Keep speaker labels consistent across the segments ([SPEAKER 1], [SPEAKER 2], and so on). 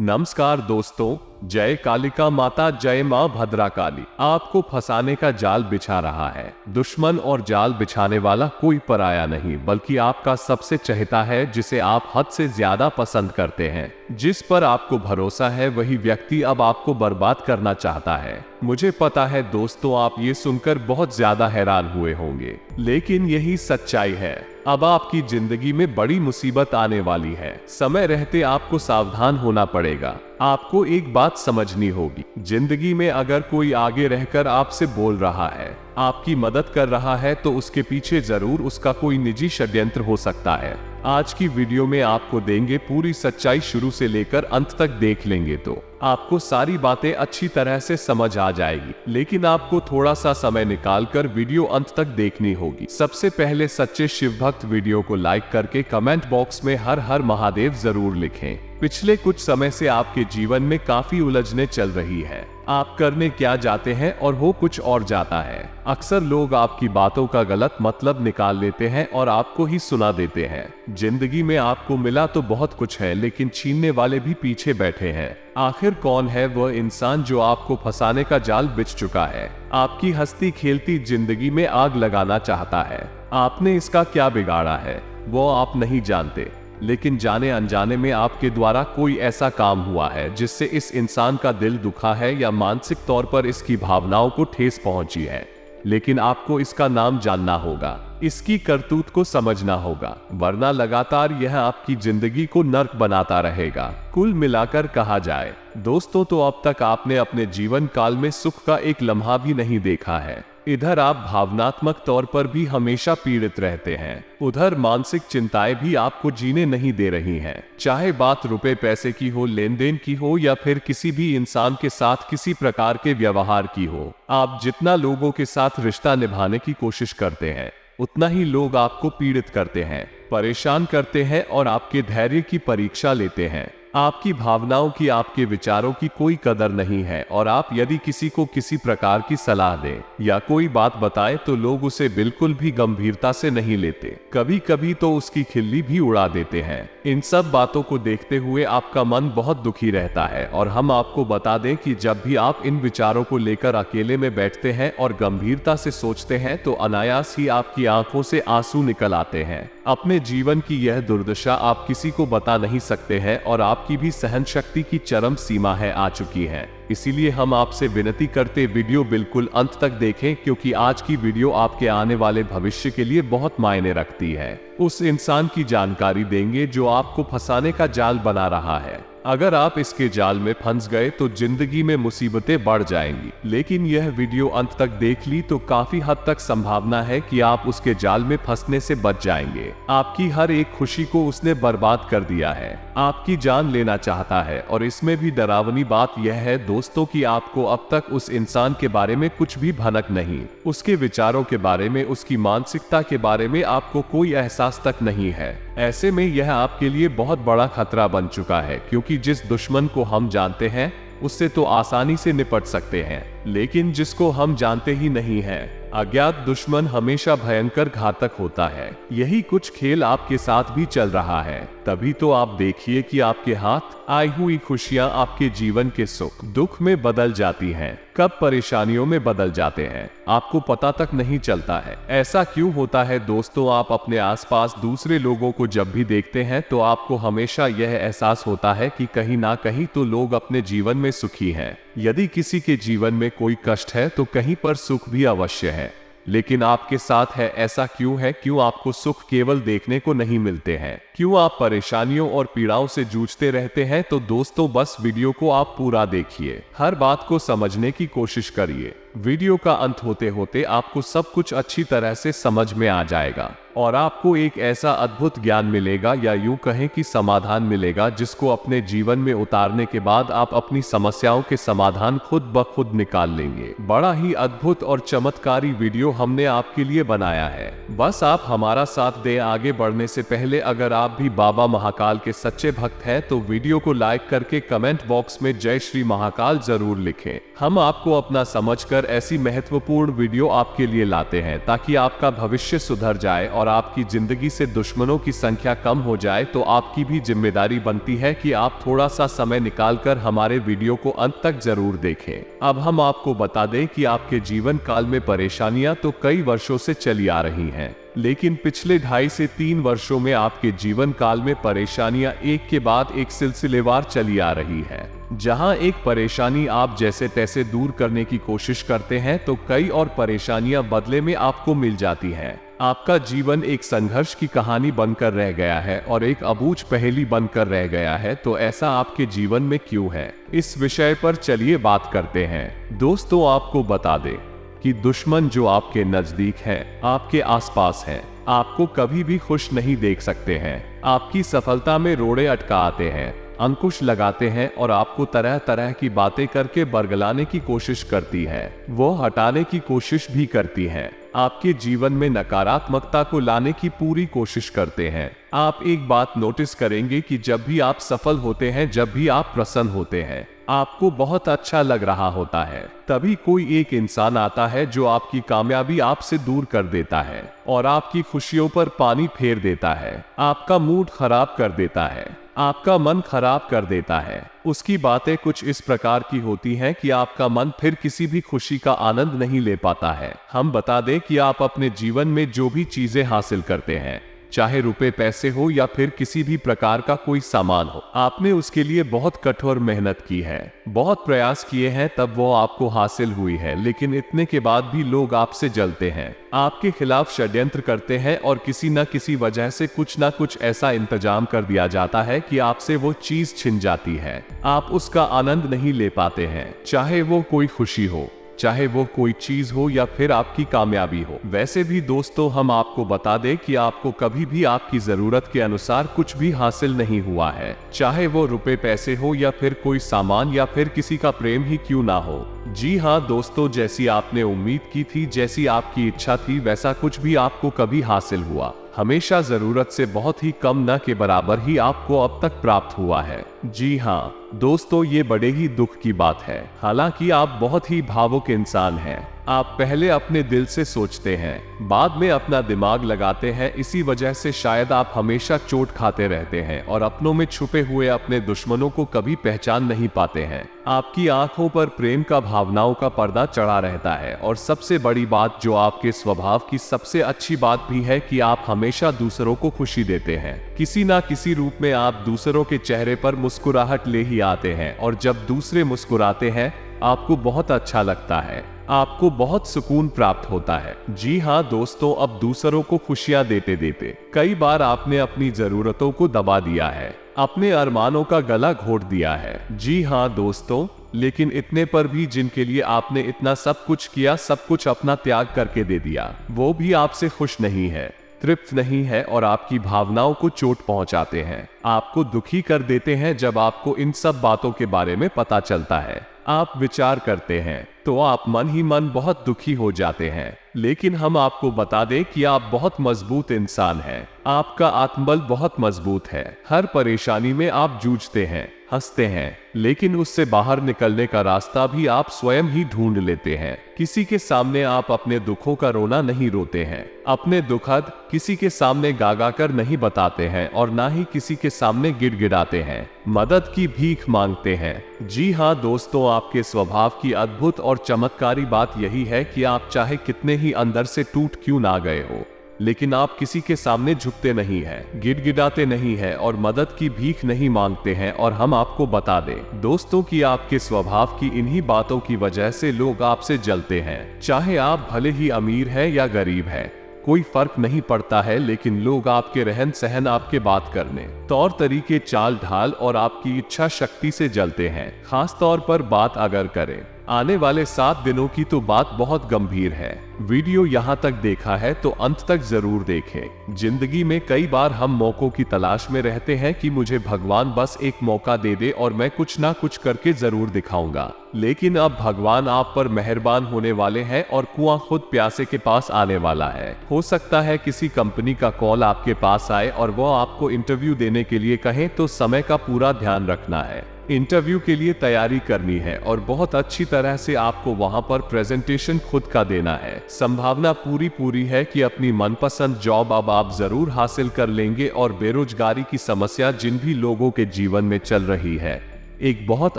[SPEAKER 1] नमस्कार दोस्तों, जय कालिका माता, जय मां भद्रा काली। आपको फंसाने का जाल बिछा रहा है। दुश्मन और जाल बिछाने वाला कोई पराया नहीं, बल्कि आपका सबसे चहेता है, जिसे आप हद से ज्यादा पसंद करते हैं। जिस पर आपको भरोसा है वही व्यक्ति अब आपको बर्बाद करना चाहता है। मुझे पता है दोस्तों, आप ये सुनकर बहुत ज्यादा हैरान हुए होंगे, लेकिन यही सच्चाई है। अब आपकी जिंदगी में बड़ी मुसीबत आने वाली है। समय रहते आपको सावधान होना पड़ेगा। आपको एक बात समझनी होगी, जिंदगी में अगर कोई आगे रहकर आपसे बोल रहा है, आपकी मदद कर रहा है, तो उसके पीछे जरूर उसका कोई निजी षड्यंत्र हो सकता है। आज की वीडियो में आपको देंगे पूरी सच्चाई, शुरू से लेकर अंत तक देख लेंगे तो आपको सारी बातें अच्छी तरह से समझ आ जाएगी। लेकिन आपको थोड़ा सा समय निकालकर वीडियो अंत तक देखनी होगी। सबसे पहले सच्चे शिव भक्त वीडियो को लाइक करके कमेंट बॉक्स में हर हर महादेव जरूर लिखें। पिछले कुछ समय से आपके जीवन में काफी उलझने चल रही है। आप करने क्या जाते हैं और हो कुछ और जाता है। अक्सर लोग आपकी बातों का गलत मतलब निकाल लेते हैं और आपको ही सुना देते हैं। जिंदगी में आपको मिला तो बहुत कुछ है, लेकिन छीनने वाले भी पीछे बैठे हैं। आखिर कौन है वह इंसान जो आपको फंसाने का जाल बिछ चुका है, आपकी हंसती खेलती जिंदगी में आग लगाना चाहता है? आपने इसका क्या बिगाड़ा है वो आप नहीं जानते, लेकिन जाने अनजाने में आपके द्वारा कोई ऐसा काम हुआ है जिससे इस इंसान का दिल दुखा है, या मानसिक तौर पर इसकी भावनाओं को ठेस पहुंची है। लेकिन आपको इसका नाम जानना होगा, इसकी करतूत को समझना होगा, वरना लगातार यह आपकी जिंदगी को नर्क बनाता रहेगा। कुल मिलाकर कहा जाए दोस्तों, तो अब तक आपने अपने जीवन काल में सुख का एक लम्हा भी नहीं देखा है। इधर आप भावनात्मक तौर पर भी हमेशा पीड़ित रहते हैं, उधर मानसिक चिंताएं भी आपको जीने नहीं दे रही हैं। चाहे बात रुपए पैसे की हो, लेन देन की हो, या फिर किसी भी इंसान के साथ किसी प्रकार के व्यवहार की हो। आप जितना लोगों के साथ रिश्ता निभाने की कोशिश करते हैं, उतना ही लोग आपको पीड़ित करते हैं, परेशान करते हैं और आपके धैर्य की परीक्षा लेते हैं। आपकी भावनाओं की, आपके विचारों की कोई कदर नहीं है, और आप यदि किसी को किसी प्रकार की सलाह दें या कोई बात बताएं तो लोग उसे बिल्कुल भी गंभीरता से नहीं लेते। कभी कभी तो उसकी खिल्ली भी उड़ा देते हैं। इन सब बातों को देखते हुए आपका मन बहुत दुखी रहता है, और हम आपको बता दें कि जब भी आप इन विचारों को लेकर अकेले में बैठते हैं और गंभीरता से सोचते हैं, तो अनायास ही आपकी आंखों से आंसू निकल आते हैं। अपने जीवन की यह दुर्दशा आप किसी को बता नहीं सकते हैं, और आपकी भी सहन शक्ति की चरम सीमा है आ चुकी है। इसीलिए हम आपसे विनती करते वीडियो बिल्कुल अंत तक देखें, क्योंकि आज की वीडियो आपके आने वाले भविष्य के लिए बहुत मायने रखती है। उस इंसान की जानकारी देंगे जो आपको फंसाने का जाल बना रहा है। अगर आप इसके जाल में फंस गए तो जिंदगी में मुसीबतें बढ़ जाएंगी, लेकिन यह वीडियो अंत तक देख ली तो काफी हद तक संभावना है कि आप उसके जाल में फंसने से बच जाएंगे। आपकी हर एक खुशी को उसने बर्बाद कर दिया है, आपकी जान लेना चाहता है। और इसमें भी डरावनी बात यह है दोस्तों कि आपको अब तक उस इंसान के बारे में कुछ भी भनक नहीं, उसके विचारों के बारे में, उसकी मानसिकता के बारे में आपको कोई एहसास तक नहीं है। ऐसे में यह आपके लिए बहुत बड़ा खतरा बन चुका है, क्योंकि जिस दुश्मन को हम जानते हैं उससे तो आसानी से निपट सकते हैं, लेकिन जिसको हम जानते ही नहीं हैं, अज्ञात दुश्मन हमेशा भयंकर घातक होता है। यही कुछ खेल आपके साथ भी चल रहा है। तभी तो आप देखिए कि आपके हाथ आई हुई खुशियां आपके जीवन के सुख दुख में बदल जाती हैं, कब परेशानियों में बदल जाते हैं, आपको पता तक नहीं चलता है। ऐसा क्यों होता है दोस्तों? आप अपने आसपास दूसरे लोगों को जब भी देखते हैं तो आपको हमेशा यह एहसास होता है कि कहीं ना कहीं तो लोग अपने जीवन में सुखी हैं। यदि किसी के जीवन में कोई कष्ट है तो कहीं पर सुख भी अवश्य है, लेकिन आपके साथ है ऐसा क्यों है? क्यों आपको सुख केवल देखने को नहीं मिलते हैं? क्यों आप परेशानियों और पीड़ाओं से जूझते रहते हैं? तो दोस्तों बस वीडियो को आप पूरा देखिए, हर बात को समझने की कोशिश करिए। वीडियो का अंत होते होते आपको सब कुछ अच्छी तरह से समझ में आ जाएगा, और आपको एक ऐसा अद्भुत ज्ञान मिलेगा, या यूं कहें कि समाधान मिलेगा, जिसको अपने जीवन में उतारने के बाद आप अपनी समस्याओं के समाधान खुद ब खुद निकाल लेंगे। बड़ा ही अद्भुत और चमत्कारी वीडियो हमने आपके लिए बनाया है। बस आप हमारा साथ दें। आगे बढ़ने से पहले अगर आप आप भी बाबा महाकाल के सच्चे भक्त हैं तो वीडियो को लाइक करके कमेंट बॉक्स में जय श्री महाकाल जरूर लिखें। हम आपको अपना समझकर ऐसी महत्वपूर्ण वीडियो आपके लिए लाते हैं ताकि आपका भविष्य सुधर जाए और आपकी जिंदगी से दुश्मनों की संख्या कम हो जाए। तो आपकी भी जिम्मेदारी बनती है कि आप थोड़ा सा समय निकालकर हमारे वीडियो को अंत तक जरूर देखें। अब हम आपको बता दें कि आपके जीवन काल में परेशानियां तो कई वर्षों से चली आ रही हैं, लेकिन पिछले 2.5 से 3 वर्षों में आपके जीवन काल में परेशानियां एक के बाद एक सिलसिलेवार चली आ रही है। जहां एक परेशानी आप जैसे तैसे दूर करने की कोशिश करते हैं तो कई और परेशानियां बदले में आपको मिल जाती हैं। आपका जीवन एक संघर्ष की कहानी बनकर रह गया है और एक अबूझ पहेली बनकर रह गया है। तो ऐसा आपके जीवन में क्यों है, इस विषय पर चलिए बात करते हैं। दोस्तों, आपको बता दें कि दुश्मन जो आपके नजदीक है, आपके आसपास है, आपको कभी भी खुश नहीं देख सकते हैं। आपकी सफलता में रोड़े अटका आते हैं, अंकुश लगाते हैं और आपको तरह तरह की बातें करके बरगलाने की कोशिश करती है। वो हटाने की कोशिश भी करती है। आपके जीवन में नकारात्मकता को लाने की पूरी कोशिश करते हैं। आप एक बात नोटिस करेंगे कि जब भी आप सफल होते हैं, जब भी आप प्रसन्न होते हैं, आपको बहुत अच्छा लग रहा होता है, तभी कोई एक इंसान आता है जो आपकी कामयाबी आपसे दूर कर देता है और आपकी खुशियों पर पानी फेर देता है, आपका मूड खराब कर देता है, आपका मन खराब कर देता है। उसकी बातें कुछ इस प्रकार की होती हैं कि आपका मन फिर किसी भी खुशी का आनंद नहीं ले पाता है। हम बता दें कि आप अपने जीवन में जो भी चीजें हासिल करते हैं, चाहे रुपए पैसे हो या फिर किसी भी प्रकार का कोई सामान हो, आपने उसके लिए बहुत कठोर मेहनत की है, बहुत प्रयास किए हैं, तब वो आपको हासिल हुई है। लेकिन इतने के बाद भी लोग आपसे जलते हैं, आपके खिलाफ षड्यंत्र करते हैं और किसी न किसी वजह से कुछ न कुछ ऐसा इंतजाम कर दिया जाता है कि आपसे वो चीज छिन जाती है। आप उसका आनंद नहीं ले पाते हैं, चाहे वो कोई खुशी हो, चाहे वो कोई चीज हो या फिर आपकी कामयाबी हो। वैसे भी दोस्तों, हम आपको बता दें कि आपको कभी भी आपकी जरूरत के अनुसार कुछ भी हासिल नहीं हुआ है, चाहे वो रुपए पैसे हो या फिर कोई सामान या फिर किसी का प्रेम ही क्यों ना हो। जी हाँ दोस्तों, जैसी आपने उम्मीद की थी, जैसी आपकी इच्छा थी, वैसा कुछ भी आपको कभी हासिल हुआ हमेशा जरूरत से बहुत ही कम न के बराबर ही आपको अब तक प्राप्त हुआ है। जी हाँ दोस्तों, ये बड़े ही दुख की बात है। हालांकि आप बहुत ही भावुक इंसान हैं, आप पहले अपने दिल से सोचते हैं, बाद में अपना दिमाग लगाते हैं। इसी वजह से शायद आप हमेशा चोट खाते रहते हैं और अपनों में छुपे हुए अपने दुश्मनों को कभी पहचान नहीं पाते हैं। आपकी आंखों पर प्रेम का भावनाओं का पर्दा चढ़ा रहता है और सबसे बड़ी बात जो आपके स्वभाव की सबसे अच्छी बात भी है कि आप हमेशा दूसरों को खुशी देते हैं। किसी ना किसी रूप में आप दूसरों के चेहरे पर मुस्कुराहट ले ही आते हैं और जब दूसरे मुस्कुराते हैं आपको बहुत अच्छा लगता है, आपको बहुत सुकून प्राप्त होता है। जी हाँ दोस्तों, अब दूसरों को खुशियां देते देते कई बार आपने अपनी जरूरतों को दबा दिया है, अपने अरमानों का गला घोट दिया है। जी हाँ दोस्तों, लेकिन इतने पर भी जिनके लिए आपने इतना सब कुछ किया, सब कुछ अपना त्याग करके दे दिया, वो भी आपसे खुश नहीं है, तृप्त नहीं है और आपकी भावनाओं को चोट पहुंचाते हैं, आपको दुखी कर देते हैं। जब आपको इन सब बातों के बारे में पता चलता है, आप विचार करते हैं, तो आप मन ही मन बहुत दुखी हो जाते हैं। लेकिन हम आपको बता दें कि आप बहुत मजबूत इंसान हैं, आपका आत्मबल बहुत मजबूत है। हर परेशानी में आप जूझते हैं, हंसते हैं, लेकिन उससे बाहर निकलने का रास्ता भी आप स्वयं ही ढूंढ लेते हैं। किसी के सामने आप अपने दुखों का रोना नहीं रोते हैं, अपने दुखद किसी के सामने गागा कर नहीं बताते हैं और ना ही किसी के सामने गिड़गिड़ाते हैं, मदद की भीख मांगते हैं। जी हाँ दोस्तों, आपके स्वभाव की अद्भुत और चमत्कारी बात यही है कि आप चाहे कितने ही अंदर से टूट क्यों ना गए हो, लेकिन आप किसी के सामने झुकते नहीं हैं, गिड़गिड़ाते नहीं हैं और मदद की भीख नहीं मांगते हैं। और हम आपको बता दें दोस्तों कि आपके स्वभाव की इन्हीं बातों की वजह से लोग आपसे जलते हैं। चाहे आप भले ही अमीर हैं या गरीब हैं, कोई फर्क नहीं पड़ता है, लेकिन लोग आपके रहन सहन, आपके बात करने, तौर तरीके, चाल ढाल और आपकी इच्छा शक्ति से जलते हैं। खास तौर पर बात अगर करें आने वाले 7 दिनों की, तो बात बहुत गंभीर है। वीडियो यहाँ तक देखा है तो अंत तक जरूर देखें। जिंदगी में कई बार हम मौकों की तलाश में रहते हैं कि मुझे भगवान बस एक मौका दे दे और मैं कुछ ना कुछ करके जरूर दिखाऊंगा, लेकिन अब भगवान आप पर मेहरबान होने वाले हैं और कुआं खुद प्यासे के पास आने वाला है। हो सकता है किसी कंपनी का कॉल आपके पास आए और वो आपको इंटरव्यू देने के लिए कहें, तो समय का पूरा ध्यान रखना है। इंटरव्यू के लिए तैयारी करनी है और बहुत अच्छी तरह से आपको वहां पर प्रेजेंटेशन खुद का देना है। संभावना पूरी है कि अपनी मनपसंद जॉब अब आप जरूर हासिल कर लेंगे और बेरोजगारी की समस्या जिन भी लोगों के जीवन में चल रही है, एक बहुत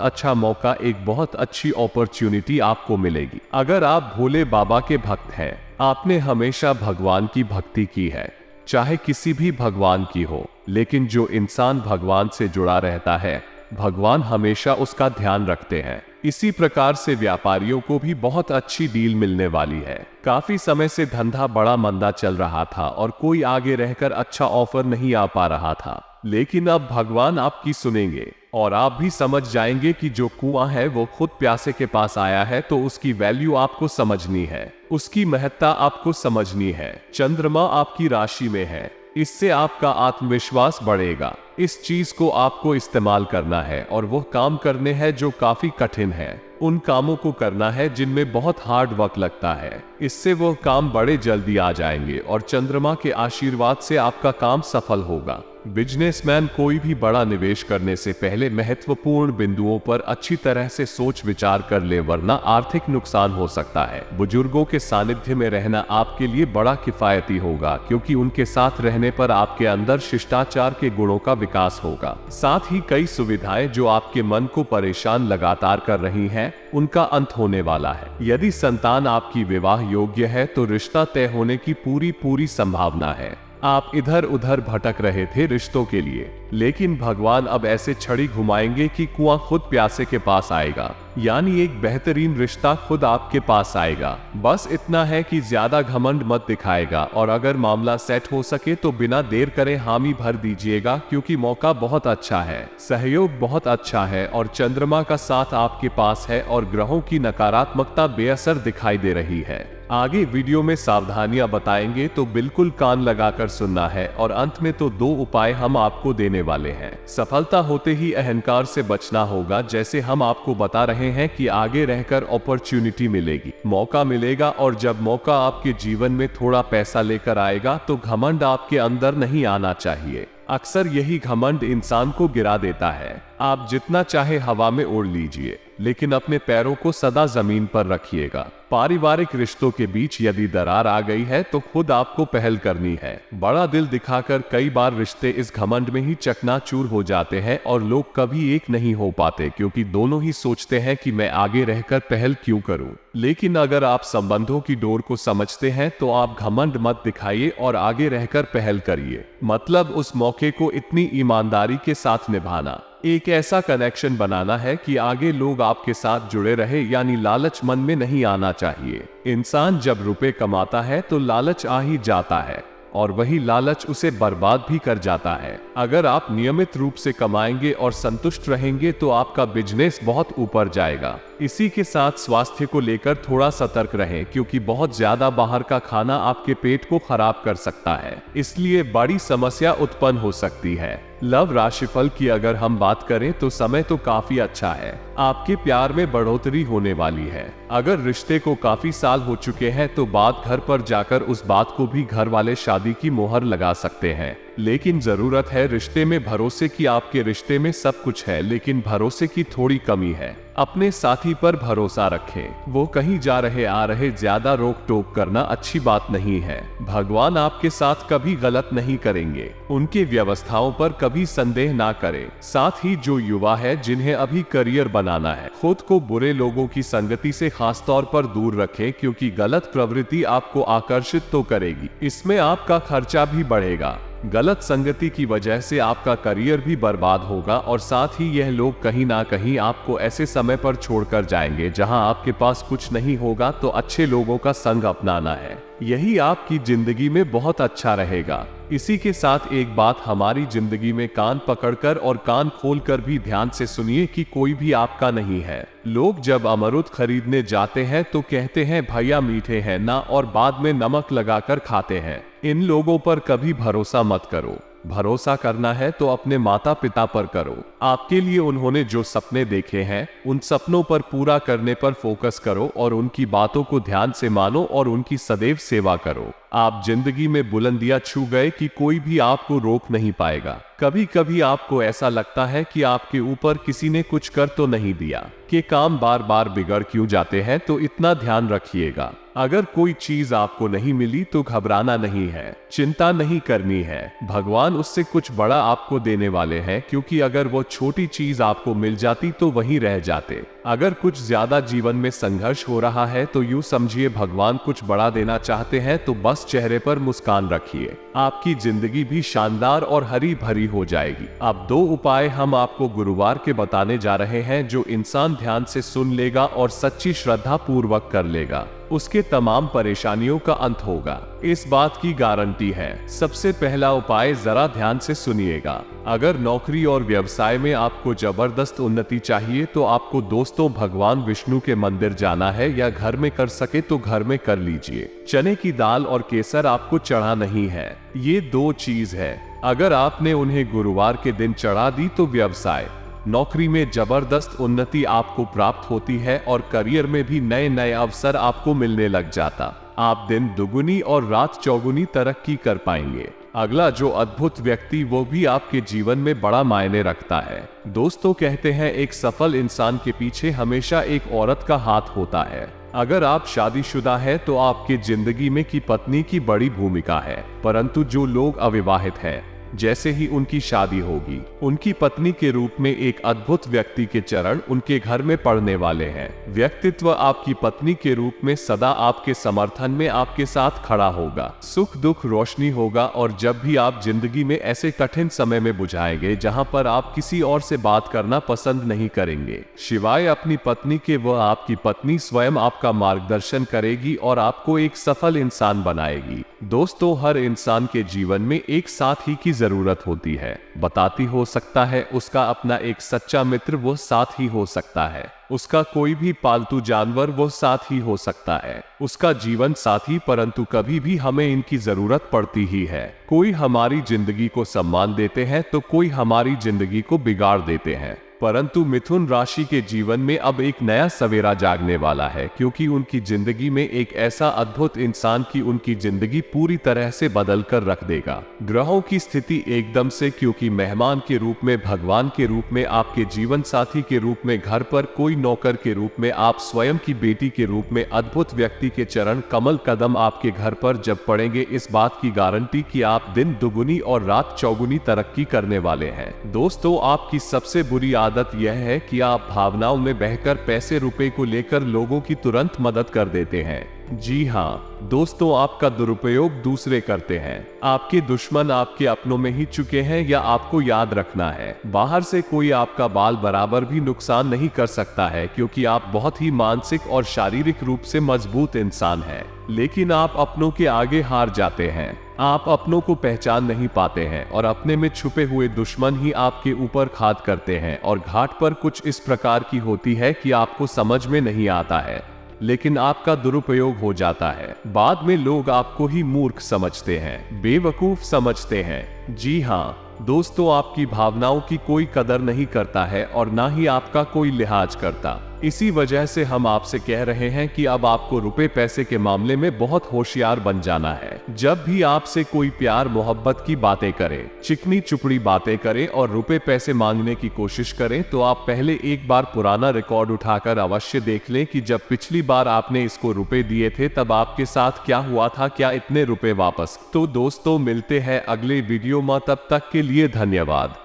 [SPEAKER 1] अच्छा मौका, एक बहुत अच्छी अपॉर्चुनिटी आपको मिलेगी। अगर आप भोले बाबा के भक्त हैं, आपने हमेशा भगवान की भक्ति की है, चाहे किसी भी भगवान की हो, लेकिन जो इंसान भगवान से जुड़ा रहता है, भगवान हमेशा उसका ध्यान रखते हैं। इसी प्रकार से व्यापारियों को भी बहुत अच्छी डील मिलने वाली है। काफी समय से धंधा बड़ा मंदा चल रहा था और कोई आगे रहकर अच्छा ऑफर नहीं आ पा रहा था, लेकिन अब भगवान आपकी सुनेंगे और आप भी समझ जाएंगे कि जो कुआं है वो खुद प्यासे के पास आया है, तो उसकी वैल्यू आपको समझनी है, उसकी महत्ता आपको समझनी है। चंद्रमा आपकी राशि में है, इससे आपका आत्मविश्वास बढ़ेगा। इस चीज को आपको इस्तेमाल करना है और वो काम करने हैं जो काफी कठिन है। उन कामों को करना है जिनमें बहुत हार्ड वर्क लगता है, इससे वो काम बड़े जल्दी आ जाएंगे और चंद्रमा के आशीर्वाद से आपका काम सफल होगा। बिजनेसमैन कोई भी बड़ा निवेश करने से पहले महत्वपूर्ण बिंदुओं पर अच्छी तरह से सोच विचार कर ले, वरना आर्थिक नुकसान हो सकता है। बुजुर्गों के सानिध्य में रहना आपके लिए बड़ा किफायती होगा, क्योंकि उनके साथ रहने पर आपके अंदर शिष्टाचार के गुणों का विकास होगा। साथ ही कई सुविधाएं जो आपके मन को परेशान लगातार कर रही हैं, उनका अंत होने वाला है। यदि संतान आपकी विवाह योग्य है तो रिश्ता तय होने की पूरी संभावना है। आप इधर उधर भटक रहे थे रिश्तों के लिए, लेकिन भगवान अब ऐसे छड़ी घुमाएंगे कि कुआं खुद प्यासे के पास आएगा, यानी एक बेहतरीन रिश्ता खुद आपके पास आएगा। बस इतना है कि ज्यादा घमंड मत दिखाएगा और अगर मामला सेट हो सके तो बिना देर करे हामी भर दीजिएगा, क्योंकि मौका बहुत अच्छा है, सहयोग बहुत अच्छा है और चंद्रमा का साथ आपके पास है और ग्रहों की नकारात्मकता बेअसर दिखाई दे रही है। आगे वीडियो में सावधानियां बताएंगे, तो बिल्कुल कान लगाकर सुनना है और अंत में तो 2 उपाय हम आपको देने वाले हैं। सफलता होते ही अहंकार से बचना होगा, जैसे हम आपको बता रहे हैं कि आगे रहकर अपॉर्चुनिटी मिलेगी, मौका मिलेगा, और जब मौका आपके जीवन में थोड़ा पैसा लेकर आएगा तो घमंड आपके अंदर नहीं आना चाहिए। अक्सर यही घमंड इंसान को गिरा देता है। आप जितना चाहे हवा में उड़ लीजिए, लेकिन अपने पैरों को सदा जमीन पर रखिएगा। पारिवारिक रिश्तों के बीच यदि दरार आ गई है तो खुद आपको पहल करनी है। बड़ा दिल दिखाकर कई बार रिश्ते इस घमंड में ही चकनाचूर हो जाते हैं और लोग कभी एक नहीं हो पाते, क्योंकि दोनों ही सोचते हैं कि मैं आगे रहकर पहल क्यों करूं। लेकिन अगर आप संबंधों की डोर को समझते हैं तो आप घमंड मत दिखाइए और आगे रहकर पहल करिए। मतलब उस मौके को इतनी ईमानदारी के साथ निभाना, एक ऐसा कनेक्शन बनाना है कि आगे लोग आपके साथ जुड़े रहे, यानी लालच मन में नहीं आना चाहिए। इंसान जब रुपए कमाता है तो लालच आ ही जाता है और वही लालच उसे बर्बाद भी कर जाता है। अगर आप नियमित रूप से कमाएंगे और संतुष्ट रहेंगे तो आपका बिजनेस बहुत ऊपर जाएगा। इसी के साथ स्वास्थ्य को लेकर थोड़ा सतर्क रहें, क्योंकि बहुत ज्यादा बाहर का खाना आपके पेट को खराब कर सकता है, इसलिए बड़ी समस्या उत्पन्न हो सकती है। लव राशिफल की अगर हम बात करें तो समय तो काफी अच्छा है, आपके प्यार में बढ़ोतरी होने वाली है। अगर रिश्ते को काफी साल हो चुके हैं तो बात घर पर जाकर उस बात को भी घर वाले शादी की मोहर लगा सकते हैं। लेकिन जरूरत है रिश्ते में भरोसे की। आपके रिश्ते में सब कुछ है, लेकिन भरोसे की थोड़ी कमी है। अपने साथी पर भरोसा रखें, वो कहीं जा रहे आ रहे ज्यादा रोक टोक करना अच्छी बात नहीं है। भगवान आपके साथ कभी गलत नहीं करेंगे, उनके व्यवस्थाओं पर कभी संदेह ना करें। साथ ही जो युवा है जिन्हें अभी करियर बनाना है, खुद को बुरे लोगों की संगति से खास तौर पर दूर रखें, क्योंकि गलत प्रवृत्ति आपको आकर्षित तो करेगी, इसमें आपका खर्चा भी बढ़ेगा। गलत संगति की वजह से आपका करियर भी बर्बाद होगा और साथ ही यह लोग कहीं ना कहीं आपको ऐसे समय पर छोड़कर जाएंगे जहां आपके पास कुछ नहीं होगा। तो अच्छे लोगों का संग अपनाना है, यही आपकी जिंदगी में बहुत अच्छा रहेगा। इसी के साथ एक बात हमारी जिंदगी में कान पकड़कर और कान खोलकर भी ध्यान से सुनिए कि कोई भी आपका नहीं है। लोग जब अमरूद खरीदने जाते हैं तो कहते हैं भैया मीठे हैं ना, और बाद में नमक लगाकर खाते हैं। इन लोगों पर कभी भरोसा मत करो। भरोसा करना है तो अपने माता पिता पर करो। आपके लिए उन्होंने जो सपने देखे हैं उन सपनों पर पूरा करने पर फोकस करो और उनकी बातों को ध्यान से मानो और उनकी सदैव सेवा करो। आप जिंदगी में बुलंदियां छू गए कि कोई भी आपको रोक नहीं पाएगा। कभी कभी आपको ऐसा लगता है कि आपके ऊपर किसी ने कुछ कर तो नहीं दिया, कि काम बार बार बिगड़ क्यों जाते हैं, तो इतना ध्यान रखिएगा। अगर कोई चीज आपको नहीं मिली तो घबराना नहीं है, चिंता नहीं करनी है। भगवान उससे कुछ बड़ा आपको देने वाले हैं, क्योंकि अगर वो छोटी चीज आपको मिल जाती तो वहीं रह जाते। अगर कुछ ज्यादा जीवन में संघर्ष हो रहा है तो यूं समझिए भगवान कुछ बड़ा देना चाहते हैं, तो बस चेहरे पर मुस्कान रखिए। आपकी जिंदगी भी शानदार और हरी भरी हो जाएगी। अब 2 उपाय हम आपको गुरुवार के बताने जा रहे हैं, जो इंसान ध्यान से सुन लेगा और सच्ची श्रद्धा पूर्वक कर लेगा, उसके तमाम परेशानियों का अंत होगा। इस बात की गारंटी है। सबसे पहला उपाय जरा ध्यान से सुनिएगा। अगर नौकरी और व्यवसाय में आपको जबरदस्त उन्नति चाहिए तो आपको दोस्तों भगवान विष्णु के मंदिर जाना है, या घर में कर सके तो घर में कर लीजिए। चने की दाल और केसर आपको चढ़ा नहीं है, ये 2 चीज है। अगर आपने उन्हें गुरुवार के दिन चढ़ा दी तो व्यवसाय नौकरी में जबरदस्त उन्नति आपको प्राप्त होती है और करियर में भी नए नए अवसर आपको मिलने लग जाता। आप दिन दुगुनी और रात चौगुनी तरक्की कर पाएंगे। अगला जो अद्भुत व्यक्ति, वो भी आपके जीवन में बड़ा मायने रखता है। दोस्तों कहते हैं एक सफल इंसान के पीछे हमेशा एक औरत का हाथ होता है। अगर आप शादीशुदा हैं तो आपके जिंदगी में की पत्नी की बड़ी भूमिका है, परंतु जो लोग अविवाहित हैं, जैसे ही उनकी शादी होगी उनकी पत्नी के रूप में एक अद्भुत व्यक्ति के चरण उनके घर में पड़ने वाले हैं। व्यक्तित्व आपकी पत्नी के रूप में सदा आपके समर्थन में आपके साथ खड़ा होगा। सुख दुख रोशनी होगा, और जब भी आप जिंदगी में ऐसे कठिन समय में बुझाएंगे जहां पर आप किसी और से बात करना पसंद नहीं करेंगे, सिवाय अपनी पत्नी के, वह आपकी पत्नी स्वयं आपका मार्गदर्शन करेगी और आपको एक सफल इंसान बनाएगी। दोस्तों हर इंसान के जीवन में एक साथी की जरूरत होती है। बताती हो सकता है उसका अपना एक सच्चा मित्र, वो साथ ही हो सकता है। उसका कोई भी पालतू जानवर, वो साथ ही हो सकता है। उसका जीवन साथी, परंतु कभी भी हमें इनकी जरूरत पड़ती ही है। कोई हमारी जिंदगी को सम्मान देते हैं तो कोई हमारी जिंदगी को बिगाड़ देते हैं। परंतु मिथुन राशि के जीवन में अब एक नया सवेरा जागने वाला है, क्योंकि उनकी जिंदगी में एक ऐसा अद्भुत इंसान की उनकी जिंदगी पूरी तरह से बदल कर रख देगा। ग्रहों की स्थिति एकदम से, क्योंकि मेहमान के रूप में, भगवान के रूप में, आपके जीवन साथी के रूप में, घर पर कोई नौकर के रूप में, आप स्वयं की बेटी के रूप में अद्भुत व्यक्ति के चरण कमल कदम आपके घर पर जब पड़ेंगे, इस बात की गारंटी कि आप दिन दुगुनी और रात चौगुनी तरक्की करने वाले हैं। दोस्तों आपकी सबसे बुरी आदत यह है कि आप भावनाओं में बहकर पैसे रुपए को लेकर लोगों की तुरंत मदद कर देते हैं। जी हाँ दोस्तों, आपका दुरुपयोग दूसरे करते हैं। आपके दुश्मन आपके अपनों में ही चुके हैं, या आपको याद रखना है, बाहर से कोई आपका बाल बराबर भी नुकसान नहीं कर सकता है, क्योंकि आप बहुत ही मानसिक और शारीरिक रूप से मजबूत इंसान हैं। लेकिन आप अपनों के आगे हार जाते हैं। आप अपनों को पहचान नहीं पाते हैं और अपने में छुपे हुए दुश्मन ही आपके ऊपर घात करते हैं, और घाट पर कुछ इस प्रकार की होती है कि आपको समझ में नहीं आता है, लेकिन आपका दुरुपयोग हो जाता है। बाद में लोग आपको ही मूर्ख समझते हैं, बेवकूफ समझते हैं। जी हाँ दोस्तों, आपकी भावनाओं की कोई कदर नहीं करता है और ना ही आपका कोई लिहाज करता। इसी वजह से हम आपसे कह रहे हैं कि अब आपको रुपए पैसे के मामले में बहुत होशियार बन जाना है। जब भी आपसे कोई प्यार मोहब्बत की बातें करे, चिकनी चुपड़ी बातें करे और रुपए पैसे मांगने की कोशिश करें, तो आप पहले एक बार पुराना रिकॉर्ड उठाकर अवश्य देख लें कि जब पिछली बार आपने इसको रुपए दिए थे तब आपके साथ क्या हुआ था, क्या इतने रुपए वापस। तो दोस्तों मिलते हैं अगले वीडियो में, तब तक के लिए धन्यवाद।